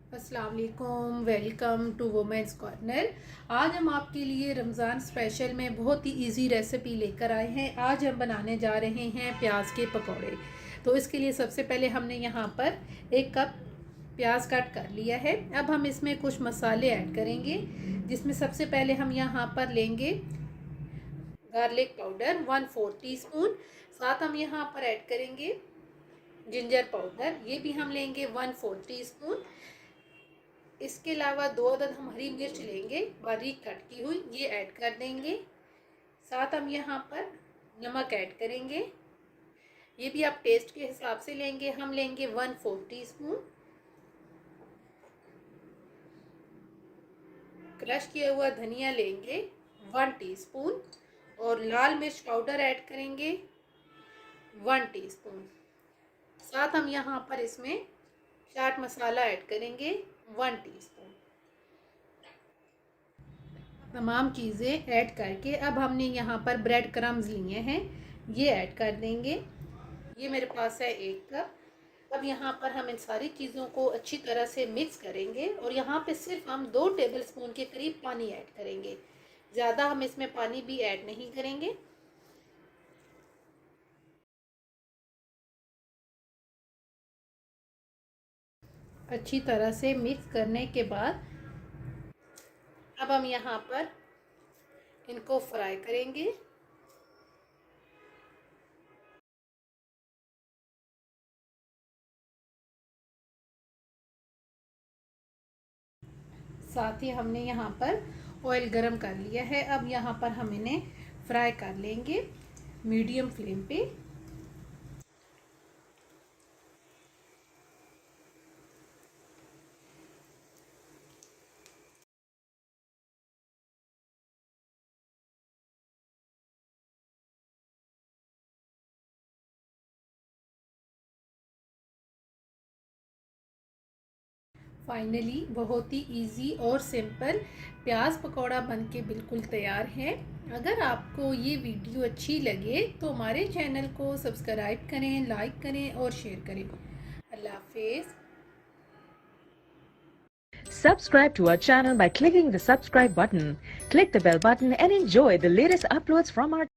अस्सलाम वालेकुम, welcome to women's corner. आज हम आपके लिए रमज़ान स्पेशल में बहुत ही इजी रेसिपी लेकर आए हैं। आज हम बनाने जा रहे हैं प्याज के पकौड़े। तो इसके लिए सबसे पहले हमने यहाँ पर 1 कप प्याज कट कर लिया है। अब हम इसमें कुछ मसाले ऐड करेंगे, जिसमें सबसे पहले हम यहाँ पर लेंगे गार्लिक पाउडर 1/4 टीस्पून। साथ हम यहाँ पर ऐड करेंगे जिंजर पाउडर, ये भी हम लेंगे 1/4 टीस्पून। इसके अलावा 2 अदद हम हरी मिर्च लेंगे बारीक कट की हुई, ये ऐड कर देंगे। साथ हम यहाँ पर नमक ऐड करेंगे, ये भी आप टेस्ट के हिसाब से लेंगे। हम लेंगे 1/4 टीस्पून। क्रश किया हुआ धनिया लेंगे 1 टीस्पून और लाल मिर्च पाउडर ऐड करेंगे 1 टीस्पून। साथ हम यहाँ पर इसमें चाट मसाला ऐड करेंगे 1 टीस्पून। तमाम चीज़ें ऐड करके अब हमने यहाँ पर ब्रेड क्रम्स लिए हैं, ये ऐड कर देंगे। ये मेरे पास है 1 कप। अब यहाँ पर हम इन सारी चीज़ों को अच्छी तरह से मिक्स करेंगे और यहाँ पे सिर्फ हम 2 टेबलस्पून के करीब पानी ऐड करेंगे, ज़्यादा हम इसमें पानी भी ऐड नहीं करेंगे। अच्छी तरह से मिक्स करने के बाद अब हम यहाँ पर इनको फ्राई करेंगे। साथ ही हमने यहाँ पर ऑयल गरम कर लिया है। अब यहाँ पर हम इन्हें फ्राई कर लेंगे मीडियम फ्लेम पे। फाइनली बहुत ही इजी और सिंपल प्याज पकौड़ा बनके बिल्कुल तैयार है। अगर आपको ये वीडियो अच्छी लगे तो हमारे चैनल को सब्सक्राइब करें, लाइक करें और शेयर करें। अल्लाह हाफिज़। Subscribe to our channel by clicking the subscribe button. Click the bell button and enjoy the latest uploads from our channel.